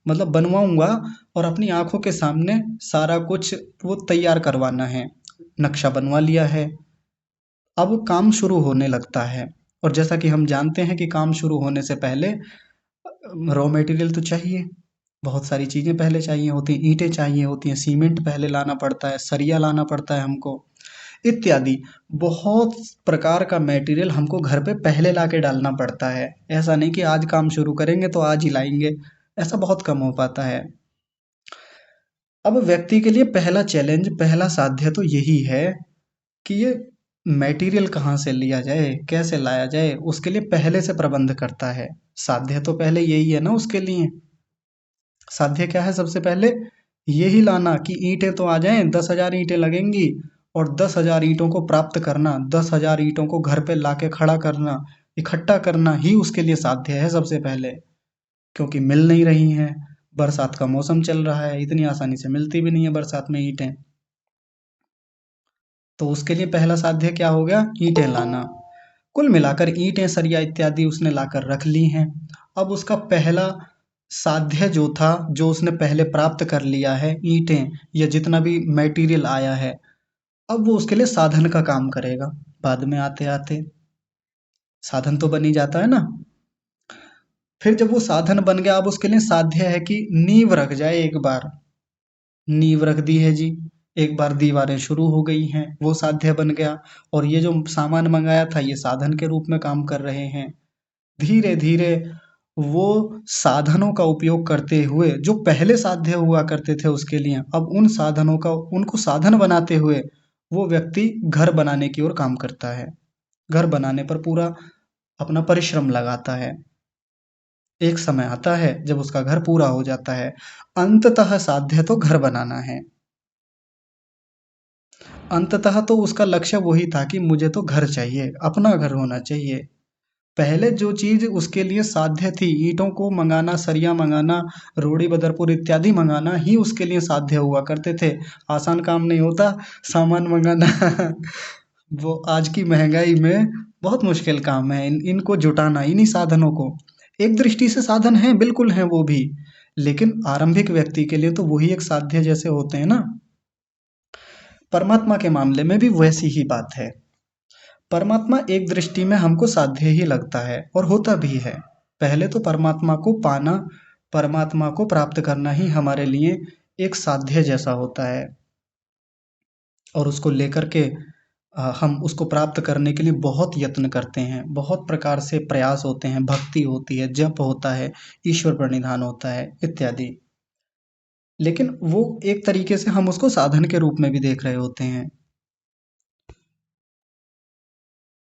मतलब बनवाऊंगा और अपनी आंखों के सामने सारा कुछ वो तैयार करवाना है। नक्शा बनवा लिया है, अब काम शुरू होने लगता है। और जैसा कि हम जानते हैं कि काम शुरू होने से पहले रॉ मटेरियल तो चाहिए, बहुत सारी चीज़ें पहले चाहिए होती हैं, ईंटें चाहिए होती हैं, सीमेंट पहले लाना पड़ता है, सरिया लाना पड़ता है हमको, इत्यादि बहुत प्रकार का मटेरियल हमको घर पे पहले लाके डालना पड़ता है। ऐसा नहीं कि आज काम शुरू करेंगे तो आज ही लाएंगे, ऐसा बहुत कम हो पाता है। अब व्यक्ति के लिए पहला चैलेंज, पहला साध्य तो यही है कि ये मटेरियल कहाँ से लिया जाए, कैसे लाया जाए, उसके लिए पहले से प्रबंध करता है। साध्य तो पहले यही है ना उसके लिए। साध्य क्या है? सबसे पहले यही लाना कि ईंटें तो आ जाएं, 10,000 ईंटें लगेंगी, और 10,000 ईंटों को प्राप्त करना, 10,000 ईंटों को घर पे लाके खड़ा करना, इकट्ठा करना ही उसके लिए साध्य है सबसे पहले। क्योंकि मिल नहीं रही हैं, बरसात का मौसम चल रहा है, इतनी आसानी से मिलती भी नहीं है बरसात में ईंटें। तो उसके लिए पहला साध्य क्या हो गया? ईंटें लाना। कुल मिलाकर ईंटें, सरिया इत्यादि उसने लाकर रख ली हैं। अब उसका पहला साध्य जो था, जो उसने पहले प्राप्त कर लिया है, ईंटें या जितना भी मटेरियल आया है, अब वो उसके लिए साधन का काम करेगा। बाद में आते आते साधन तो बन ही जाता है ना। फिर जब वो साधन बन गया, अब उसके लिए साध्य है कि नींव रख जाए। एक बार नींव रख दी है जी, एक बार दीवारें शुरू हो गई हैं, वो साध्य बन गया। और ये जो सामान मंगाया था ये साधन के रूप में काम कर रहे हैं। धीरे धीरे वो साधनों का उपयोग करते हुए, जो पहले साध्य हुआ करते थे उसके लिए, अब उन साधनों का, उनको साधन बनाते हुए वो व्यक्ति घर बनाने की ओर काम करता है। घर बनाने पर पूरा अपना परिश्रम लगाता है। एक समय आता है जब उसका घर पूरा हो जाता है। अंततः साध्य तो घर बनाना है। अंततः तो उसका लक्ष्य वही था कि मुझे तो घर चाहिए, अपना घर होना चाहिए। पहले जो चीज उसके लिए साध्य थी, ईंटों को मंगाना, सरिया मंगाना, रोड़ी बदरपुर इत्यादि मंगाना ही उसके लिए साध्य हुआ करते थे। आसान काम नहीं होता सामान मंगाना। वो आज की महंगाई में बहुत मुश्किल काम है, इनको जुटाना, इन्हीं साधनों को। एक दृष्टि से साधन है, बिल्कुल हैं वो भी, लेकिन आरंभिक व्यक्ति के लिए तो वही एक साध्य जैसे होते हैं ना। परमात्मा के मामले में भी वैसी ही बात है। परमात्मा एक दृष्टि में हमको साध्य ही लगता है और होता भी है। पहले तो परमात्मा को पाना, परमात्मा को प्राप्त करना ही हमारे लिए एक साध्य जैसा होता है। और उसको लेकर के हम उसको प्राप्त करने के लिए बहुत यत्न करते हैं, बहुत प्रकार से प्रयास होते हैं, भक्ति होती है, जप होता है, ईश्वर प्रणिधान होता है इत्यादि। लेकिन वो एक तरीके से हम उसको साधन के रूप में भी देख रहे होते हैं।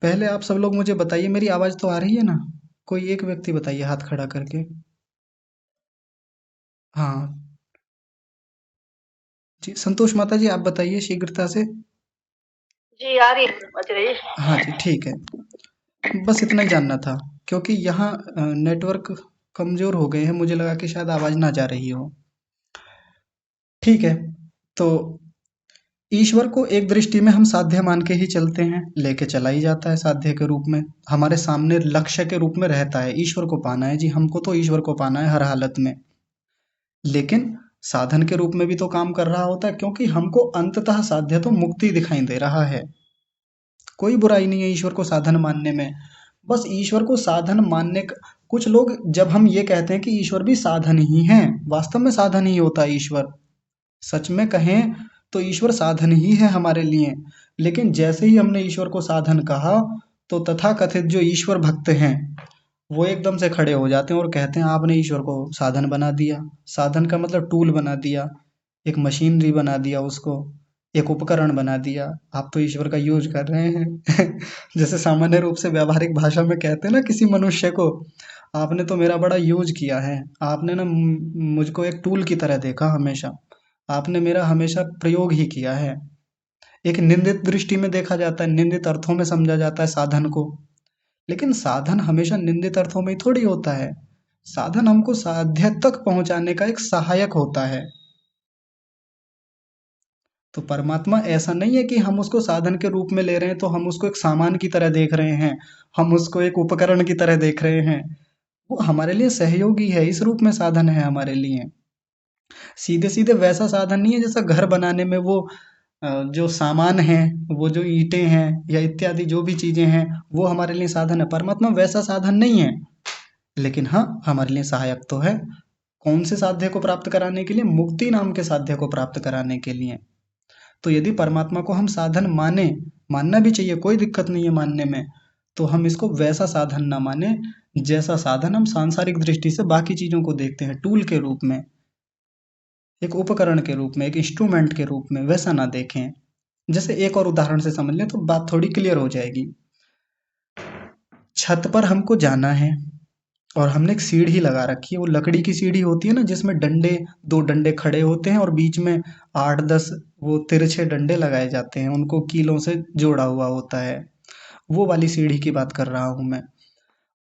पहले आप सब लोग मुझे बताइए, मेरी आवाज तो आ रही है ना? कोई एक व्यक्ति बताइए हाथ खड़ा करके। हाँ जी, संतोष माता जी आप बताइए शीघ्रता से। जी आ रही है, बज रही है। हाँ जी, ठीक है। बस इतना ही जानना था, क्योंकि यहाँ नेटवर्क कमजोर हो गए हैं, मुझे लगा कि शायद आवाज ना जा रही हो। ठीक है, तो ईश्वर को एक दृष्टि में हम साध्य मान के ही चलते हैं, लेके चला ही जाता है साध्य के रूप में, हमारे सामने लक्ष्य के रूप में रहता है। ईश्वर को पाना है जी, हमको तो ईश्वर को पाना है हर हालत में। लेकिन साधन के रूप में भी तो काम कर रहा होता है, क्योंकि हमको अंततः साध्य तो मुक्ति दिखाई दे रहा है। कोई बुराई नहीं है ईश्वर को साधन मानने में। बस ईश्वर को साधन मानने का, कुछ लोग जब हम ये कहते हैं कि ईश्वर भी साधन ही है, वास्तव में साधन ही होता है ईश्वर। सच में कहें तो ईश्वर साधन ही है हमारे लिए। लेकिन जैसे ही हमने ईश्वर को साधन कहा, तो तथाकथित जो ईश्वर भक्त हैं, वो एकदम से खड़े हो जाते हैं और कहते हैं आपने ईश्वर को साधन बना दिया। साधन का मतलब टूल बना दिया, एक मशीनरी बना दिया उसको, एक उपकरण बना दिया। आप तो ईश्वर का यूज कर रहे हैं। जैसे सामान्य रूप से व्यावहारिक भाषा में कहते हैं ना किसी मनुष्य को, आपने तो मेरा बड़ा यूज किया है, आपने ना मुझको एक टूल की तरह देखा हमेशा, आपने मेरा हमेशा प्रयोग ही किया है। एक निंदित दृष्टि में देखा जाता है, निंदित अर्थों में समझा जाता है साधन को। लेकिन साधन हमेशा निंदित अर्थों में ही थोड़ी होता है। साधन हमको साध्य तक पहुंचाने का एक सहायक होता है। तो परमात्मा ऐसा नहीं है कि हम उसको साधन के रूप में ले रहे हैं तो हम उसको एक सामान की तरह देख रहे हैं, हम उसको एक उपकरण की तरह देख रहे हैं। वो हमारे लिए सहयोगी है, इस रूप में साधन है हमारे लिए। सीधे सीधे वैसा साधन नहीं है जैसा घर बनाने में वो जो सामान है, वो जो ईंटें हैं या इत्यादि जो भी चीजें हैं, वो हमारे लिए साधन है। परमात्मा वैसा साधन नहीं है, लेकिन हाँ हमारे लिए सहायक तो है। कौन से साध्य को प्राप्त कराने के लिए? मुक्ति नाम के साध्य को प्राप्त कराने के लिए। तो यदि परमात्मा को हम साधन माने, मानना भी चाहिए, कोई दिक्कत नहीं है मानने में, तो हम इसको वैसा साधन ना माने जैसा साधन हम सांसारिक दृष्टि से बाकी चीजों को देखते हैं, टूल के रूप में, एक उपकरण के रूप में, एक इंस्ट्रूमेंट के रूप में, वैसा ना देखें। जैसे एक और उदाहरण से समझ लें तो बात थोड़ी क्लियर हो जाएगी। छत पर हमको जाना है और हमने एक सीढ़ी लगा रखी है, वो लकड़ी की सीढ़ी होती है ना, जिसमें डंडे, दो डंडे खड़े होते हैं और बीच में 8-10 वो तिरछे डंडे लगाए जाते हैं, उनको कीलों से जोड़ा हुआ होता है। वो वाली सीढ़ी की बात कर रहा हूं मैं।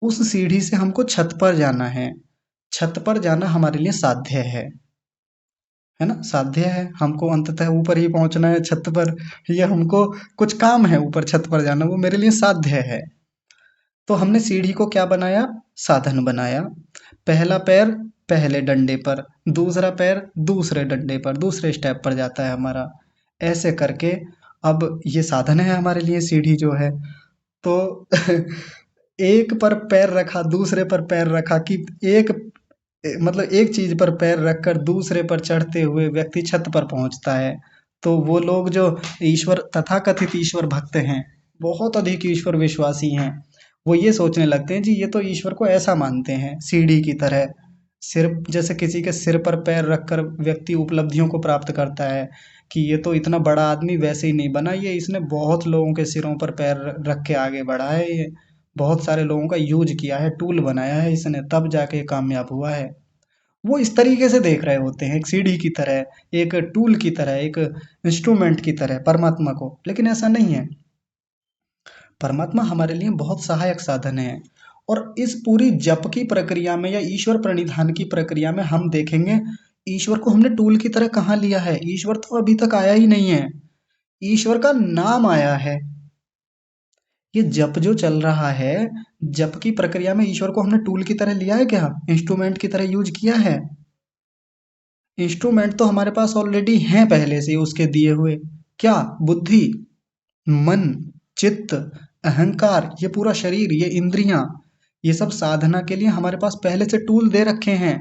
उस सीढ़ी से हमको छत पर जाना है। छत पर जाना हमारे लिए साध्य है ना, साध्य है। हमको अंततः ऊपर ही पहुंचना है छत पर, ये हमको कुछ काम है ऊपर छत पर जाना, वो मेरे लिए साध्य है। तो हमने सीढ़ी को क्या बनाया? साधन बनाया। पहला पैर पहले डंडे पर, दूसरा पैर दूसरे डंडे पर, दूसरे स्टेप पर जाता है हमारा। ऐसे करके अब ये साधन है हमारे लिए, सीढ़ी जो है। तो एक पर पैर रखा, दूसरे पर पैर रखा, कि एक मतलब एक चीज पर पैर रखकर दूसरे पर चढ़ते हुए व्यक्ति छत पर पहुंचता है। तो वो लोग जो ईश्वर, तथाकथित ईश्वर भक्त हैं, बहुत अधिक ईश्वर विश्वासी हैं, वो ये सोचने लगते हैं जी ये तो ईश्वर को ऐसा मानते हैं सीढ़ी की तरह। सिर, जैसे किसी के सिर पर पैर रखकर व्यक्ति उपलब्धियों को प्राप्त करता है, कि ये तो इतना बड़ा आदमी वैसे ही नहीं बना, ये इसने बहुत लोगों के सिरों पर पैर रख के आगे बढ़ा है, ये बहुत सारे लोगों का यूज किया है, टूल बनाया है इसने, तब जाके कामयाब हुआ है। वो इस तरीके से देख रहे होते हैं, एक सीढ़ी की तरह, एक टूल की तरह, एक इंस्ट्रूमेंट की तरह परमात्मा को। लेकिन ऐसा नहीं है। परमात्मा हमारे लिए बहुत सहायक साधन है। और इस पूरी जप की प्रक्रिया में या ईश्वर प्रणिधान की प्रक्रिया में हम देखेंगे, ईश्वर को हमने टूल की तरह कहाँ लिया है? ईश्वर तो अभी तक आया ही नहीं है, ईश्वर का नाम आया है। ये जप जो चल रहा है, जप की प्रक्रिया में ईश्वर को हमने टूल की तरह लिया है क्या? इंस्ट्रूमेंट की तरह यूज किया है? इंस्ट्रूमेंट तो हमारे पास ऑलरेडी हैं पहले से उसके दिए हुए। क्या? बुद्धि, मन, चित्त, अहंकार, ये पूरा शरीर, ये इंद्रियां, ये सब साधना के लिए हमारे पास पहले से टूल दे रखे हैं।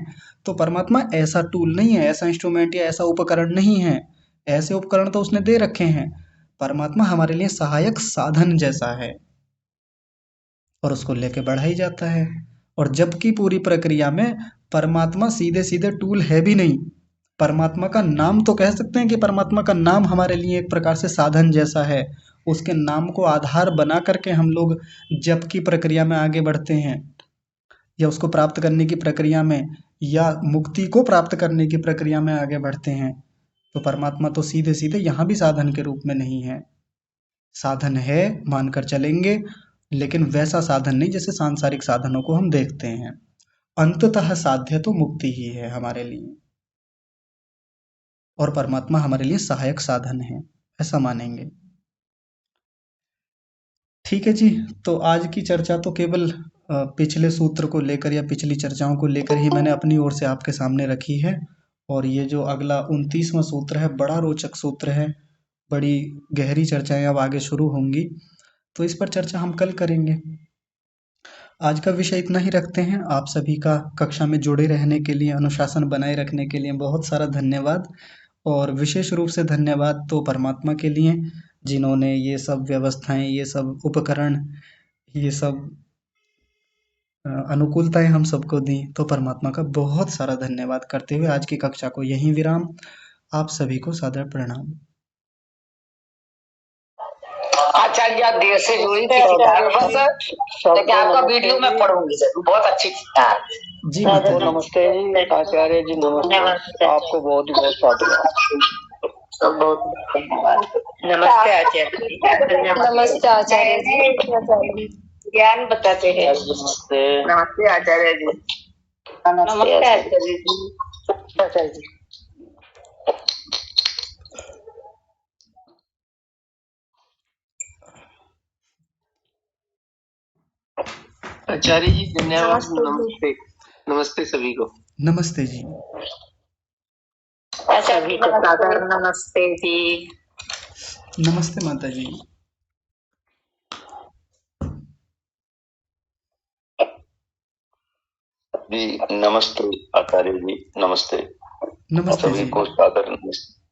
तो परमात्मा ऐसा टूल नहीं है, ऐसा इंस्ट्रूमेंट या ऐसा उपकरण नहीं है। ऐसे उपकरण तो उसने दे रखे हैं। परमात्मा हमारे लिए सहायक साधन जैसा है और उसको लेके बढ़ा ही जाता है। और जब की पूरी प्रक्रिया में परमात्मा सीधे सीधे टूल है भी नहीं। परमात्मा का नाम तो कह सकते हैं कि परमात्मा का नाम हमारे लिए एक प्रकार से साधन जैसा है। उसके नाम को आधार बना करके हम लोग जप की प्रक्रिया में आगे बढ़ते हैं, या उसको प्राप्त करने की प्रक्रिया में, या मुक्ति को प्राप्त करने की प्रक्रिया में आगे बढ़ते हैं। तो परमात्मा तो सीधे सीधे यहाँ भी साधन के रूप में नहीं है। साधन है मानकर चलेंगे, लेकिन वैसा साधन नहीं जैसे सांसारिक साधनों को हम देखते हैं। अंततः साध्य तो मुक्ति ही है हमारे लिए, और परमात्मा हमारे लिए सहायक साधन है, ऐसा मानेंगे। ठीक है जी। तो आज की चर्चा तो केवल पिछले सूत्र को लेकर या पिछली चर्चाओं को लेकर ही मैंने अपनी ओर से आपके सामने रखी है। और ये जो अगला 29वां सूत्र है, बड़ा रोचक सूत्र है, बड़ी गहरी चर्चाएं अब आगे शुरू होंगी, तो इस पर चर्चा हम कल करेंगे। आज का विषय इतना ही रखते हैं। आप सभी का कक्षा में जुड़े रहने के लिए, अनुशासन बनाए रखने के लिए बहुत सारा धन्यवाद। और विशेष रूप से धन्यवाद तो परमात्मा के लिए, जिन्होंने ये सब व्यवस्थाएं, ये सब उपकरण, ये सब अनुकूलताएं हम सबको दी। तो परमात्मा का बहुत सारा धन्यवाद करते हुए आज की कक्षा को यहीं विराम। आप सभी को सादर प्रणाम। आचार्य आप देर से जुड़ी थी बस, लेकिन आपका वीडियो मैं पढ़ूंगी जरूर, बहुत अच्छी थी। जी माता जी। नमस्ते आचार्य जी, नमस्ते। आपको बहुत बहुत साधुवाद। बहुत धन्यवाद। नमस्ते आचार्य जी। नमस्ते आचार्य जी। ज्ञान बताते हैं। नमस्ते। नमस्ते आचार्य जी। नमस्ते आचार्य जी। आचार्य जी। आचार्य जी धन्यवाद। नमस्ते। नमस्ते सभी को। नमस्ते जी। सभी को सादर नमस्ते जी। नमस्ते माता जी। जी नमस्ते आचार्य जी, नमस्ते। नमस्ते सभी जी। को सादर नमस्ते।